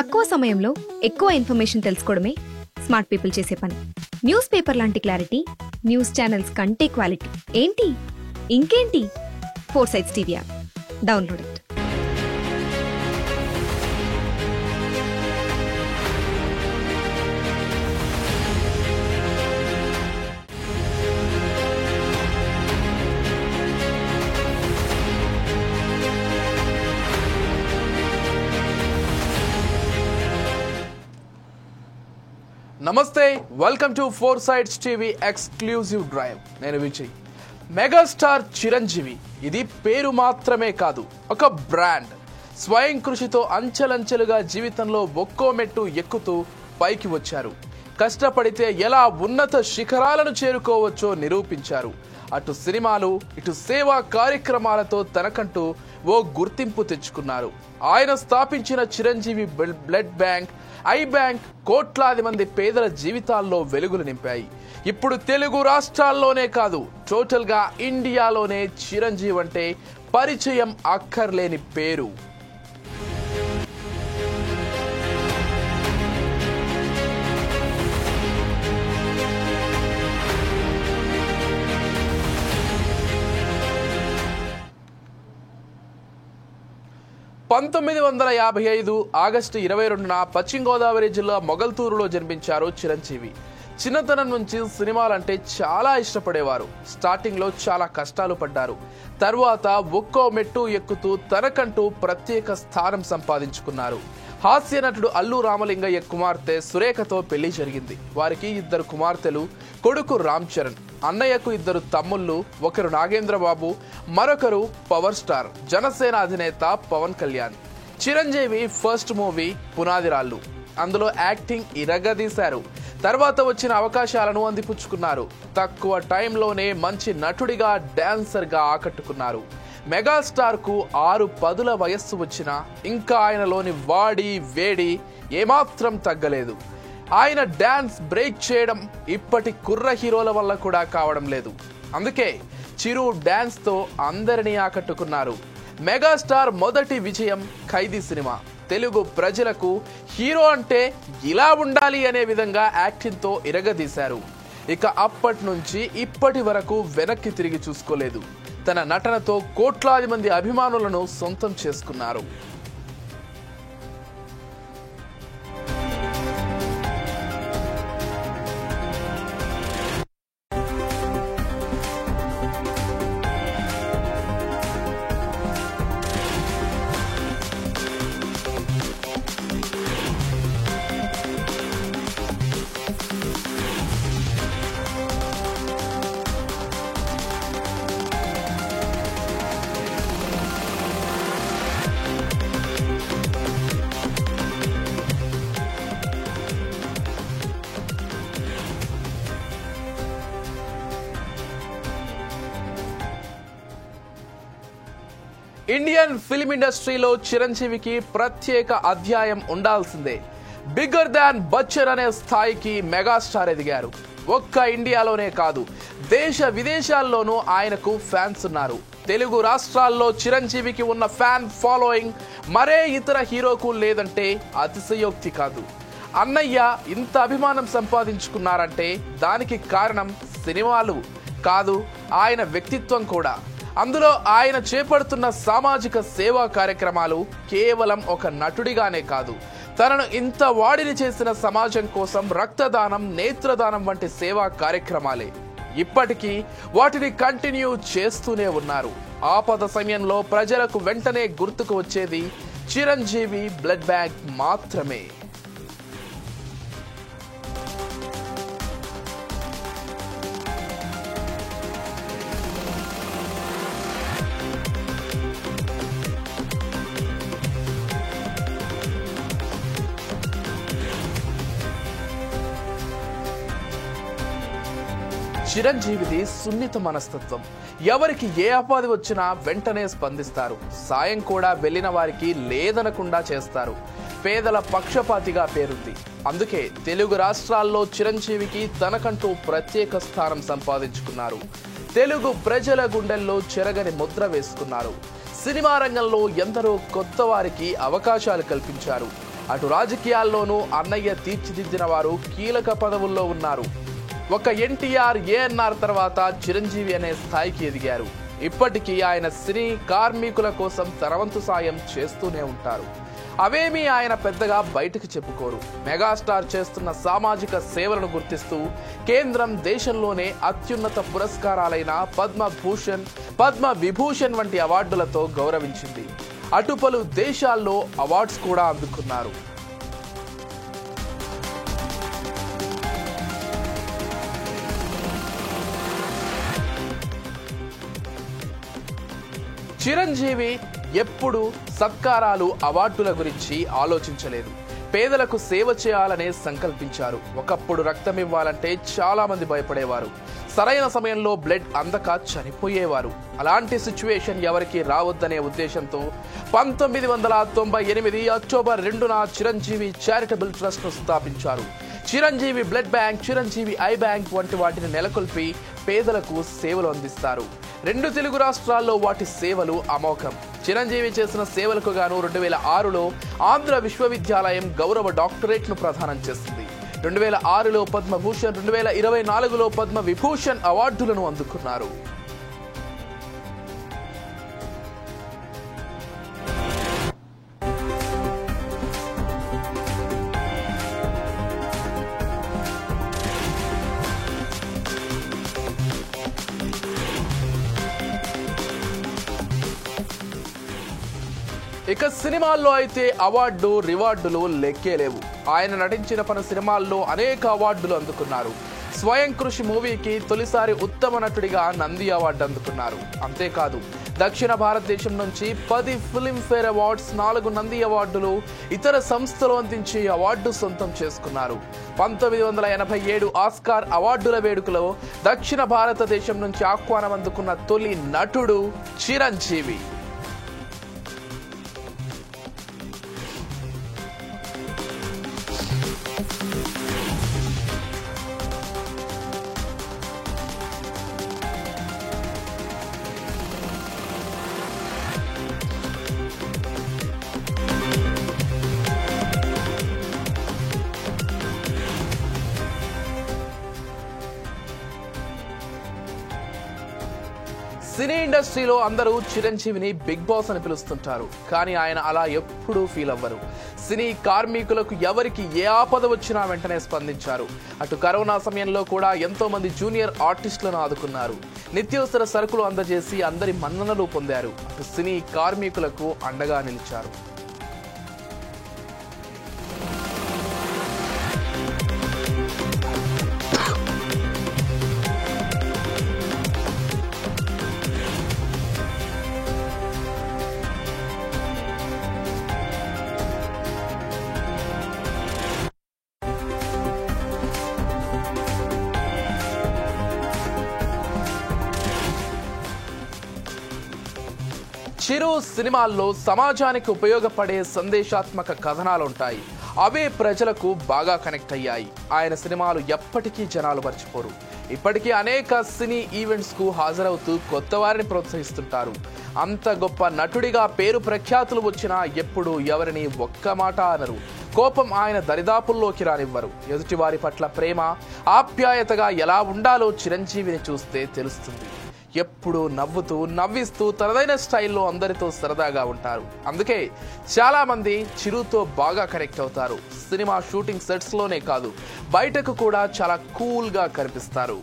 తక్కువ సమయంలో ఎక్కువ ఇన్ఫర్మేషన్ తెలుసుకోవడమే స్మార్ట్ పీపుల్ చేసే పని. న్యూస్ పేపర్ లాంటి క్లారిటీ న్యూస్ ఛానల్స్ కంటే క్వాలిటీ. ఏంటి ఇంకేంటి? 4 Sides TV app download it. నమస్తే, welcome to 4 Sides TV exclusive drive. నేను విజయ్. మెగాస్టార్ చిరంజీవి ఇది పేరు మాత్రమే కాదు, ఒక బ్రాండ్. స్వయం కృషితో అంచెలంచెలుగా జీవితంలో ఒక్కో మెట్టు ఎక్కుతూ పైకి వచ్చారు. కష్టపడితే ఎలా ఉన్నత శిఖరాలను చేరుకోవచ్చో నిరూపించారు. అటు సినిమాలు ఇటు సేవా కార్యక్రమాలతో తనకంటూ ఓ గుర్తింపు తెచ్చుకున్నారు. ఆయన స్థాపించిన Chiranjeevi blood bank, I bank కోట్లాది మంది పేదల జీవితాల్లో వెలుగులు నింపాయి. ఇప్పుడు తెలుగు రాష్ట్రాల్లోనే కాదు, టోటల్ గా ఇండియాలోనే చిరంజీవి అంటే పరిచయం అక్కర్లేని పేరు. ఆగస్టు 22న పశ్చిమ గోదావరి జిల్లా మొగల్తూరులో జన్మించారు చిరంజీవి. చిన్నతనం నుంచి సినిమాలంటే చాలా ఇష్టపడేవారు. స్టార్టింగ్ లో చాలా కష్టాలు పడ్డారు. తర్వాత ఒక్కో మెట్టు ఎక్కుతూ తనకంటూ ప్రత్యేక స్థానం సంపాదించుకున్నారు. హాస్య నటుడు అల్లు రామలింగయ్య కుమార్తె సురేఖతో పెళ్లి జరిగింది. వారికి 2 కుమార్తెలు, కొడుకు రామ్ చరణ్. అన్నయ్యకు 2 తమ్ముళ్ళు, ఒకరు నాగేంద్రబాబు, మరొకరు పవర్ స్టార్ జనసేన అధినేత పవన్ కళ్యాణ్. Chiranjeevi first movie Punadhirallu. అందులో యాక్టింగ్ ఇరగదీశారు. తర్వాత వచ్చిన అవకాశాలను అందిపుచ్చుకున్నారు. తక్కువ టైంలోనే మంచి నటుడిగా, డాన్సర్ గా ఆకట్టుకున్నారు. మెగాస్టార్ కు 6 పదుల వయస్సు వచ్చినా ఇంకా ఆయనలోని వాడి వేడి ఏమాత్రం తగ్గలేదు. ఆయన డాన్స్ బ్రేక్ చేయడం ఇప్పటి కుర్ర హీరోల వల్ల కూడా కావడం లేదు. అందుకే చిరు డాన్స్ తో అందరినీ ఆకట్టుకున్నారు. మెగాస్టార్ మొదటి విజయం ఖైదీ సినిమా. తెలుగు ప్రజలకు హీరో అంటే ఇలా ఉండాలి అనే విధంగా యాక్టింగ్ తో ఇరగదీశారు. ఇక అప్పటి నుంచి ఇప్పటి వరకు వెనక్కి తిరిగి చూసుకోలేదు. తన నటనతో కోట్లాది మంది అభిమానులను సొంతం చేసుకున్నారు. ఇండియన్ ఫిల్మ్ ఇండస్ట్రీలో చిరంజీవికి ప్రత్యేక అధ్యాయం ఉండాల్సిందే. బిగ్గర్ దాన్ బచ్చన్ అనే స్థాయికి మెగాస్టార్ ఎదిగారు. ఒక్క ఇండియాలోనే కాదు, దేశ విదేశాల్లోనూ ఆయనకు ఫ్యాన్స్ ఉన్నారు. తెలుగు రాష్ట్రాల్లో చిరంజీవికి ఉన్న ఫ్యాన్ ఫాలోయింగ్ మరే ఇతర హీరోకు లేదంటే అతిశయోక్తి కాదు. అన్నయ్య ఇంత అభిమానం సంపాదించుకున్నారంటే దానికి కారణం సినిమాలు కాదు, ఆయన వ్యక్తిత్వం కూడా. అందులో ఆయన చేపడుతున్న సామాజిక సేవా కార్యక్రమాలు కేవలం ఒక నటుడిగానే కాదు, తనను ఇంత వాడిని చేసిన సమాజం కోసం రక్తదానం, నేత్రదానం వంటి సేవా కార్యక్రమాలే. ఇప్పటికీ వాటిని కంటిన్యూ చేస్తూనే ఉన్నారు. ఆపద సమయంలో ప్రజలకు వెంటనే గుర్తుకు వచ్చేది చిరంజీవి బ్లడ్ బ్యాంక్ మాత్రమే. చిరంజీవిది సున్నిత మనస్తత్వం. ఎవరికి ఏ ఆపద వచ్చినా వెంటనే స్పందిస్తారు. సాయం కూడా వెళ్ళిన వారికి లేదనకుండా చేస్తారు. పేదల పక్షపాతిగా పేరుంది. అందుకే తెలుగు రాష్ట్రాల్లో చిరంజీవికి తనకంటూ ప్రత్యేక స్థానం సంపాదించుకున్నారు. తెలుగు ప్రజల గుండెల్లో చెరగని ముద్ర వేసుకున్నారు. సినిమా రంగంలో ఎందరో కొత్త వారికి అవకాశాలు కల్పించారు. అటు రాజకీయాల్లోనూ అన్నయ్య తీర్చిదిద్దిన వారు కీలక పదవుల్లో ఉన్నారు. ఒక ఎన్టీఆర్, ఏఎన్ఆర్ తర్వాత చిరంజీవి అనే స్థాయికి ఎదిగారు. ఇప్పటికీ ఆయన సినీ కార్మికుల కోసం తరవంతు సాయం చేస్తూనే ఉంటారు. అవేమీ ఆయన పెద్దగా బయటకు చెప్పుకోరు. మెగాస్టార్ చేస్తున్న సామాజిక సేవలను గుర్తిస్తూ కేంద్రం దేశంలోనే అత్యున్నత పురస్కారాలైన పద్మభూషణ్, పద్మ విభూషణ్ వంటి అవార్డులతో గౌరవించింది. అటు పలు దేశాల్లో అవార్డ్స్ కూడా అందుకున్నారు. చిరంజీవి ఎప్పుడు సత్కారాలు, అవార్డుల గురించి ఆలోచించలేదు. పేదలకు సేవ చేయాలనే సంకల్పించారు. ఒకప్పుడు రక్తం ఇవ్వాలంటే చాలా మంది భయపడేవారు. సరైన సమయంలో బ్లడ్ అందక చనిపోయేవారు. అలాంటి సిచ్యువేషన్ ఎవరికి రావద్దనే ఉద్దేశంతో 1998 అక్టోబర్ 2న చిరంజీవి చారిటబుల్ ట్రస్ట్ ను స్థాపించారు. Chiranjeevi blood bank, Chiranjeevi I bank వంటి వాటిని నెలకొల్పి పేదలకు సేవలు అందిస్తారు. 2 తెలుగు రాష్ట్రాల్లో వాటి సేవలు అమోఘం. చిరంజీవి చేసిన సేవలకు గాను 2006లో ఆంధ్ర విశ్వవిద్యాలయం గౌరవ డాక్టరేట్ను ప్రదానం చేసింది. 2006లో పద్మభూషణ్, 2024లో పద్మ విభూషణ్ అవార్డులను అందుకున్నారు. ఇక సినిమాల్లో అయితే అవార్డు, రివార్డులు లెక్కే లేవు. ఆయన నటించిన పలు సినిమాల్లో అనేక అవార్డులు అందుకున్నారు. స్వయం కృషి మూవీకి తొలిసారి ఉత్తమ నటుడిగా నంది అవార్డు అందుకున్నారు. అంతేకాదు, దక్షిణ భారతదేశం నుంచి 10 ఫిల్మ్ఫేర్ అవార్డ్స్, 4 నంది అవార్డులు, ఇతర సంస్థలు అందించి అవార్డు సొంతం చేసుకున్నారు. 1987 ఆస్కార్ అవార్డుల వేడుకలో దక్షిణ భారతదేశం నుంచి ఆహ్వానం అందుకున్న తొలి నటుడు చిరంజీవి. సినీ ఇండస్ట్రీలో అందరూ చిరంజీవిని బిగ్ బాస్ అని పిలుస్తుంటారు. కానీ ఆయన అలా ఎప్పుడూ ఫీల్ అవ్వరు. సినీ కార్మికులకు ఎవరికి ఏ ఆపద వచ్చినా వెంటనే స్పందించారు. అటు కరోనా సమయంలో కూడా ఎంతో మంది జూనియర్ ఆర్టిస్టులను ఆదుకున్నారు. నిత్యావసర సరుకులు అందజేసి అందరి మన్ననలు పొందారు. అటు సినీ కార్మికులకు అండగా నిలిచారు. చిరు సినిమాల్లో సమాజానికి ఉపయోగపడే సందేశాత్మక కథనాలుంటాయి. అవే ప్రజలకు బాగా కనెక్ట్ అయ్యాయి. ఆయన సినిమాలు ఎప్పటికీ జనాలు మర్చిపోరు. ఇప్పటికీ అనేక సినీ ఈవెంట్స్ కు హాజరవుతూ కొత్త వారిని ప్రోత్సహిస్తుంటారు. అంత గొప్ప నటుడిగా పేరు ప్రఖ్యాతులు వచ్చినా ఎప్పుడు ఎవరిని ఒక్క మాట అనరు. కోపం ఆయన దరిదాపుల్లోకి రానివ్వరు. ఎదుటివారి పట్ల ప్రేమ, ఆప్యాయతగా ఎలా ఉండాలో చిరంజీవిని చూస్తే తెలుస్తుంది. ఎప్పుడు నవ్వుతూ, నవ్విస్తూ తనదైన స్టైల్లో అందరితో సరదాగా ఉంటారు. అందుకే చాలా మంది చిరుతో బాగా కనెక్ట్ అవుతారు. సినిమా షూటింగ్ సెట్స్ లోనే కాదు, బయటకు కూడా చాలా కూల్ గా కనిపిస్తారు.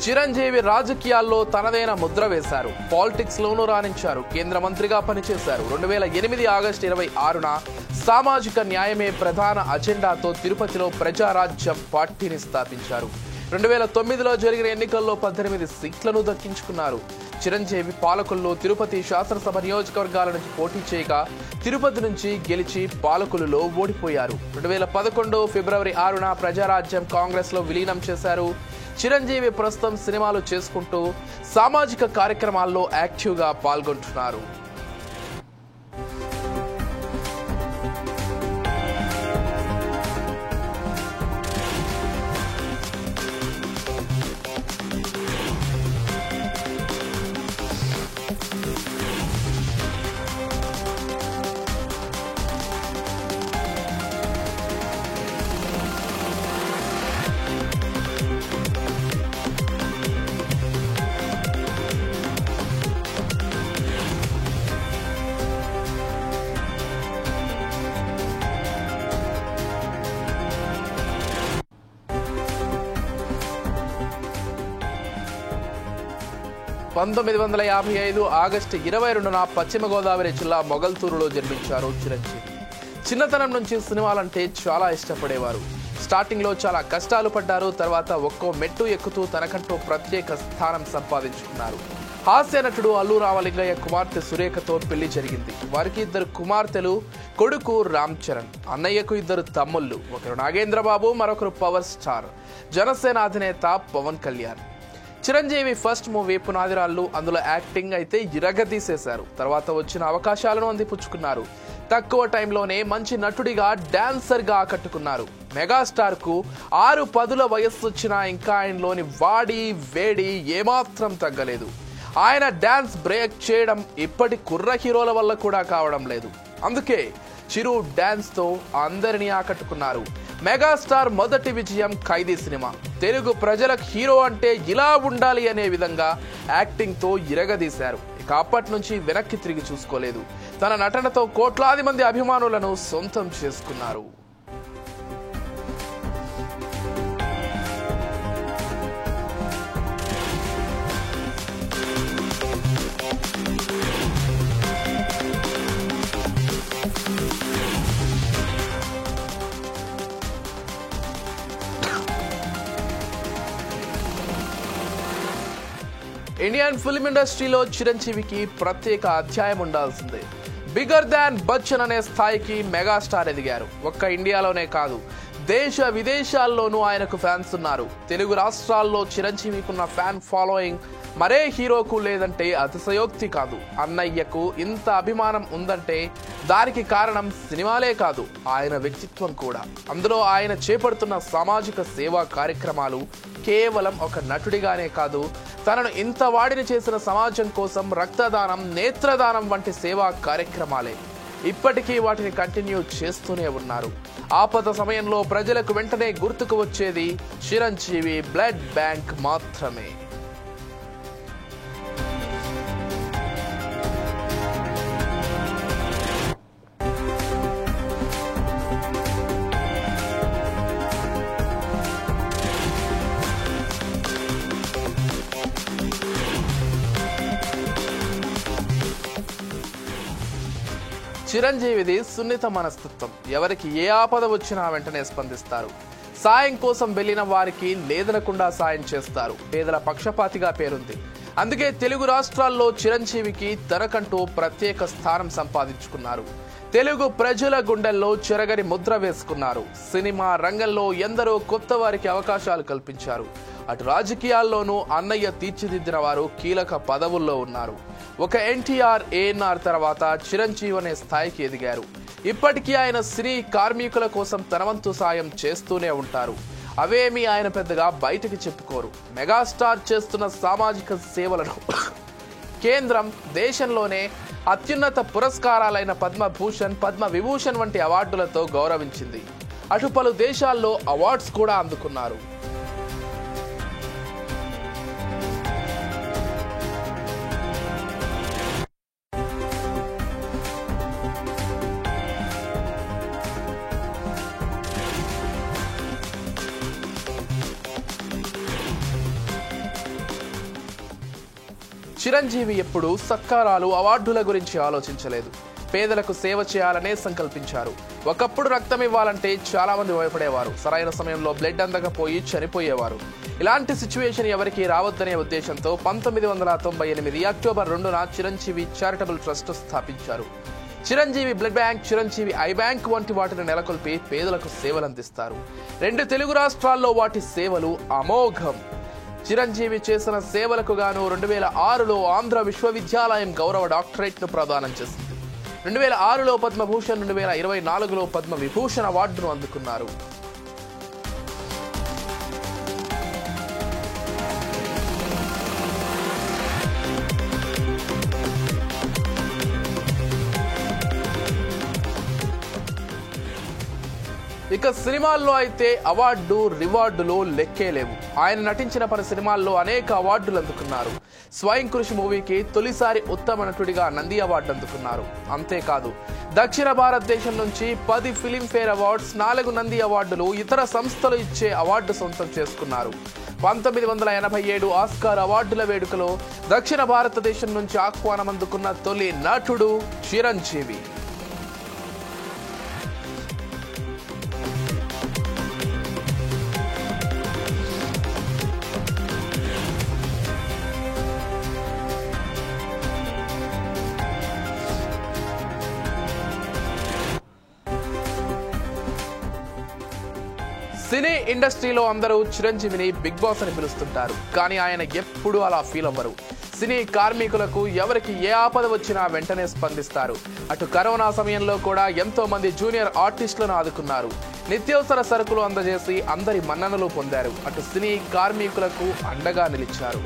చిరంజీవి రాజకీయాల్లో తనదైన ముద్ర వేశారు. పాలిటిక్స్ లోనూ రాణించారు. కేంద్ర మంత్రిగా పనిచేశారు. 2008 ఆగస్టు 26న సామాజిక న్యాయమే ప్రధాన అజెండాతో తిరుపతిలో ప్రజారాజ్యం పార్టీని స్థాపించారు. 2009లో జరిగిన ఎన్నికల్లో 18 సీట్లను దక్కించుకున్నారు. చిరంజీవి పాలకుల్లో తిరుపతి శాసనసభ నియోజకవర్గాల నుంచి పోటీ చేయగా తిరుపతి నుంచి గెలిచి పాలకులలో ఓడిపోయారు. 2011 ఫిబ్రవరి 6న ప్రజారాజ్యం కాంగ్రెస్ లో విలీనం చేశారు. చిరంజీవి ప్రస్తుతం సినిమాలు చేసుకుంటూ సామాజిక కార్యక్రమాల్లో యాక్టివ్గా పాల్గొంటున్నారు. ఆగస్టు 22న పశ్చిమ గోదావరి జిల్లా మొగల్తూరులో జన్మించారు చిరంజీవి. చిన్నతనం నుంచి సినిమాలంటే చాలా ఇష్టపడేవారు. స్టార్టింగ్లో చాలా కష్టాలు పడ్డారు. తర్వాత ఒక్కో మెట్టు ఎక్కుతూ తనకంటూ ప్రత్యేక స్థానం సంపాదించుకున్నారు. హాస్య నటుడు అల్లు రామలింగయ్య కుమార్తె సురేఖతో పెళ్లి జరిగింది. వారికి 2 కుమార్తెలు, కొడుకు రామ్ చరణ్. అన్నయ్యకు 2 తమ్ముళ్ళు, ఒకరు నాగేంద్రబాబు, మరొకరు పవర్ స్టార్ జనసేన అధినేత పవన్ కళ్యాణ్. Chiranjeevi first movie Punadhirallu. అందులో యాక్టింగ్ అయితే ఇరగదీసేశారు. తర్వాత వచ్చిన అవకాశాలను అందిపుచ్చుకున్నారు. తక్కువ టైంలోనే మంచి నటుడిగా, డాన్సర్గా ఆకట్టుకున్నారు. మెగాస్టార్ కు 6-10 వయస్సు వచ్చినా ఇంకా ఆయనలోని వాడి వేడి ఏమాత్రం తగ్గలేదు. ఆయన డాన్స్ బ్రేక్ చేయడం ఇప్పటి కుర్ర హీరోల వల్ల కూడా కావడం లేదు. అందుకే చిరు డాన్స్ తో అందరినీ ఆకట్టుకున్నారు. మెగాస్టార్ మొదటి విజయం ఖైదీ సినిమా. తెలుగు ప్రజలకు హీరో అంటే ఇలా ఉండాలి అనే విధంగా యాక్టింగ్ తో ఇరగదీశారు. ఇక అప్పటి నుంచి వెనక్కి తిరిగి చూసుకోలేదు. తన నటనతో కోట్లాది మంది అభిమానులను సొంతం చేసుకున్నారు. ఇండియన్ ఫిల్మ్ ఇండస్ట్రీలో చిరంజీవికి ప్రత్యేక అధ్యాయం ఉండాల్సిందే. బిగర్ దాన్ బచ్చన్ అనే స్థాయికి మెగాస్టార్ ఎదిగారు. ఒక్క ఇండియాలోనే కాదు, దేశ విదేశాల్లోనూ ఆయనకు ఫ్యాన్స్ ఉన్నారు. తెలుగు రాష్ట్రాల్లో చిరంజీవికున్న ఫ్యాన్ ఫాలోయింగ్ మరే హీరోకు లేదంటే అతిశయోక్తి కాదు. అన్నయ్యకు ఇంత అభిమానం ఉందంటే దానికి కారణం సినిమాలే కాదు, ఆయన వ్యక్తిత్వం కూడా. అందులో ఆయన చేపడుతున్న సామాజిక సేవా కార్యక్రమాలు కేవలం ఒక నటుడిగానే కాదు, తనను ఇంత వాడిని చేసిన సమాజం కోసం రక్తదానం, నేత్రదానం వంటి సేవా కార్యక్రమాలే. ఇప్పటికీ వాటిని కంటిన్యూ చేస్తూనే ఉన్నారు. ఆపద సమయంలో ప్రజలకు వెంటనే గుర్తుకు వచ్చేది చిరంజీవి బ్లడ్ బ్యాంక్ మాత్రమే. చిరంజీవిది సున్నిత మనస్తత్వం. ఎవరికి ఏ ఆపద వచ్చినా వెంటనే స్పందిస్తారు. సాయం కోసం వెళ్లిన వారికి లేదనకుండా సాయం చేస్తారు. పేదల పక్షపాతిగా పేరుంది. అందుకే తెలుగు రాష్ట్రాల్లో చిరంజీవికి తనకంటూ ప్రత్యేక స్థానం సంపాదించుకున్నారు. తెలుగు ప్రజల గుండెల్లో చెరగని ముద్ర వేసుకున్నారు. సినిమా రంగంలో ఎందరో కొత్త వారికి అవకాశాలు కల్పించారు. అటు రాజకీయాల్లోనూ అన్నయ్య తీర్చిదిద్దిన వారు కీలక పదవుల్లో ఉన్నారు. ఒక ఎన్టీఆర్, ఏఎన్ఆర్ తర్వాత చిరంజీవి అనే స్థాయికి ఎదిగారు. ఇప్పటికీ ఆయన సినీ కార్మికుల కోసం తనవంతు సాయం చేస్తూనే ఉంటారు. అవేమీ ఆయన పెద్దగా బయటకు చెప్పుకోరు. మెగాస్టార్ చేస్తున్న సామాజిక సేవలను కేంద్రం దేశంలోనే అత్యున్నత పురస్కారాలైన పద్మభూషణ్, పద్మవిభూషణ్ వంటి అవార్డులతో గౌరవించింది. అటు పలు దేశాల్లో అవార్డ్స్ కూడా అందుకున్నారు. చిరంజీవి ఎప్పుడు సత్కారాలు, అవార్డుల గురించి ఆలోచించలేదు. పేదలకు సేవ చేయాలనే సంకల్పించారు. ఒకప్పుడు రక్తం ఇవ్వాలంటే చాలా మంది భయపడేవారు. సరైన సమయంలో బ్లడ్ అందకపోయి చనిపోయేవారు. ఇలాంటి సిచ్యువేషన్ ఎవరికి రావద్దనే ఉద్దేశంతో 1998 అక్టోబర్ 2న చిరంజీవి చారిటబుల్ ట్రస్ట్ స్థాపించారు. Chiranjeevi blood bank, Chiranjeevi I bank వంటి వాటిని నెలకొల్పి పేదలకు సేవలందిస్తారు. 2 తెలుగు రాష్ట్రాల్లో వాటి సేవలు అమోఘం. చిరంజీవి చేసిన సేవలకు గాను 2006లో ఆంధ్ర విశ్వవిద్యాలయం గౌరవ డాక్టరేట్ను ప్రదానం చేసింది. 2006లో పద్మభూషణ్, 2024లో పద్మ విభూషణ్ అవార్డును అందుకున్నారు. ఇక సినిమాల్లో అయితే అవార్డు రివార్డులు లెక్కే లేవు. ఆయన నటించిన పలు సినిమాల్లో అనేక అవార్డులు అందుకున్నారు. స్వయం కృషి మూవీకి తొలిసారి ఉత్తమ నటుడిగా నంది అవార్డు అందుకున్నారు. అంతేకాదు దక్షిణ భారతదేశం నుంచి 10 ఫిలింఫేర్ అవార్డ్స్, 4 నంది అవార్డులు, ఇతర సంస్థలు ఇచ్చే అవార్డు సొంతం చేసుకున్నారు. 1987 ఆస్కార్ అవార్డుల వేడుకలో దక్షిణ భారతదేశం నుంచి ఆహ్వానం అందుకున్న తొలి నటుడు చిరంజీవి. సినీ ఇండస్ట్రీలో అందరూ చిరంజీవిని బిగ్ బాస్ అని పిలుస్తుంటారు. కానీ ఆయన ఎప్పుడూ అలా ఫీల్ అవ్వరు. సినీ కార్మికులకు ఎవరికి ఏ ఆపద వచ్చినా వెంటనే స్పందిస్తారు. అటు కరోనా సమయంలో కూడా ఎంతో మంది జూనియర్ ఆర్టిస్టులను ఆదుకున్నారు. నిత్యావసర సరుకులు అందజేసి అందరి మన్ననలు పొందారు. అటు సినీ కార్మికులకు అండగా నిలిచారు.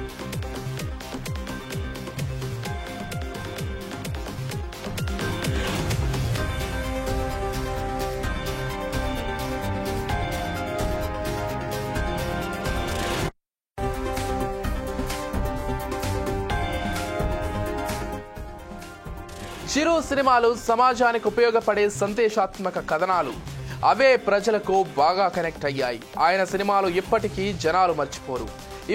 చిరు సినిమాలు సమాజానికి ఉపయోగపడే సందేశాత్మక కథనాలు. అవే ప్రజలకు బాగా కనెక్ట్ అయ్యాయి. ఆయన సినిమాలు ఇప్పటికీ జనాలు మర్చిపోరు.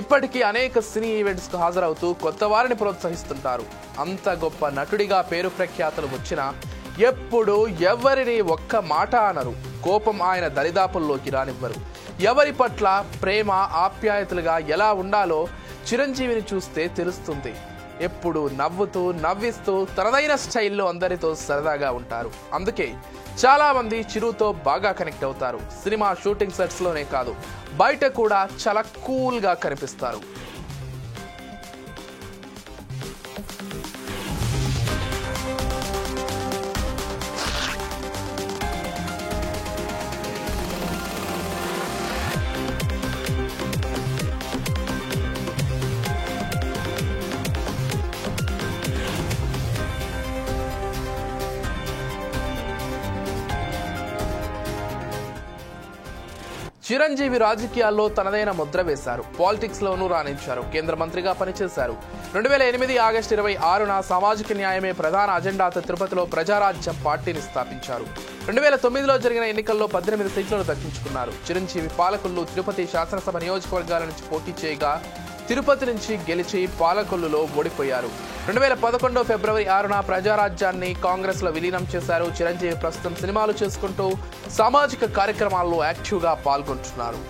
ఇప్పటికీ అనేక సినీ ఈవెంట్స్కు హాజరవుతూ కొత్త వారిని ప్రోత్సహిస్తుంటారు. అంత గొప్ప నటుడిగా పేరు ప్రఖ్యాతలు వచ్చినా ఎప్పుడు ఎవరిని ఒక్క మాట అనరు. కోపం ఆయన దరిదాపుల్లోకి రానివ్వరు. ఎవరి పట్ల ప్రేమ ఆప్యాయతలుగా ఎలా ఉండాలో చిరంజీవిని చూస్తే తెలుస్తుంది. ఎప్పుడు నవ్వుతూ నవ్విస్తూ తనదైన స్టైల్లో అందరితో సరదాగా ఉంటారు. అందుకే చాలా మంది చిరుతో బాగా కనెక్ట్ అవుతారు. సినిమా షూటింగ్ సెట్స్ లోనే కాదు, బయట కూడా చాలా కూల్ గా కనిపిస్తారు. చిరంజీవి రాజకీయాల్లో తనదైన ముద్ర వేశారు. పాలిటిక్స్ లోనూ రాణించారు. కేంద్ర మంత్రిగా పనిచేశారు. 2008 ఆగస్టు 26న సామాజిక న్యాయమే ప్రధాన అజెండాతో తిరుపతిలో ప్రజారాజ్యం పార్టీని స్థాపించారు. 2009లో జరిగిన ఎన్నికల్లో 18 సీట్లను దక్కించుకున్నారు. చిరంజీవి పాలకొల్లు, తిరుపతి శాసనసభ నియోజకవర్గాల నుంచి పోటీ చేయగా తిరుపతి నుంచి గెలిచి పాలకొల్లులో ఓడిపోయారు. 2011 ఫిబ్రవరి 6న ప్రజారాజ్యాన్ని కాంగ్రెస్ లో విలీనం చేశారు. చిరంజీవి ప్రస్తుతం సినిమాలు చేసుకుంటూ సామాజిక కార్యక్రమాల్లో యాక్టివ్గా పాల్గొంటున్నారు.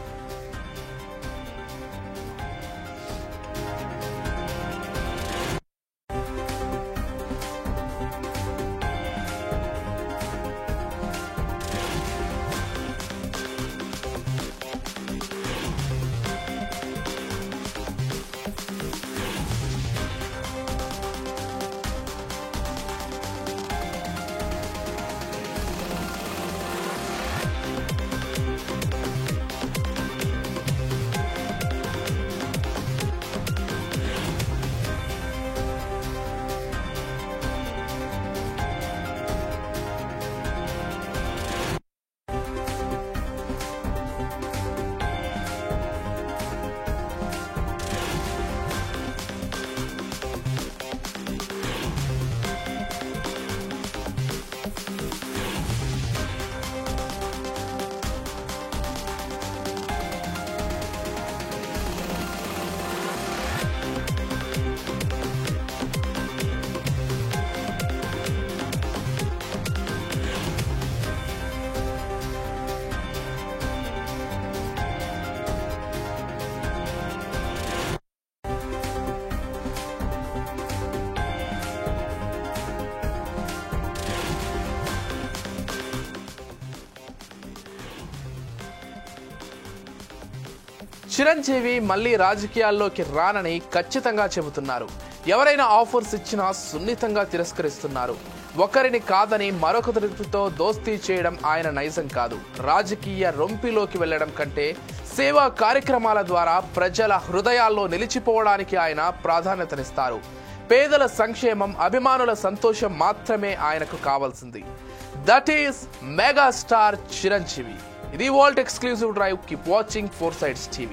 చిరంజీవి మళ్ళీ రాజకీయాల్లోకి రానని ఖచ్చితంగా చెబుతున్నారు. ఎవరైనా ఆఫర్స్ ఇచ్చినా సున్నితంగా తిరస్కరిస్తున్నారు. ఒకరిని కాదని మరొకరితో దోస్తీ చేయడం ఆయన నైజం కాదు. రాజకీయ రొంపిలోకి వెళ్లడం కంటే సేవా కార్యక్రమాల ద్వారా ప్రజల హృదయాల్లో నిలిచిపోవడానికి ఆయన ప్రాధాన్యతనిస్తారు. పేదల సంక్షేమం, అభిమానుల సంతోషం మాత్రమే ఆయనకు కావాల్సింది. That is megastar Chiranjeevi. ఇది world exclusive drive. Keep watching 4 Sides TV.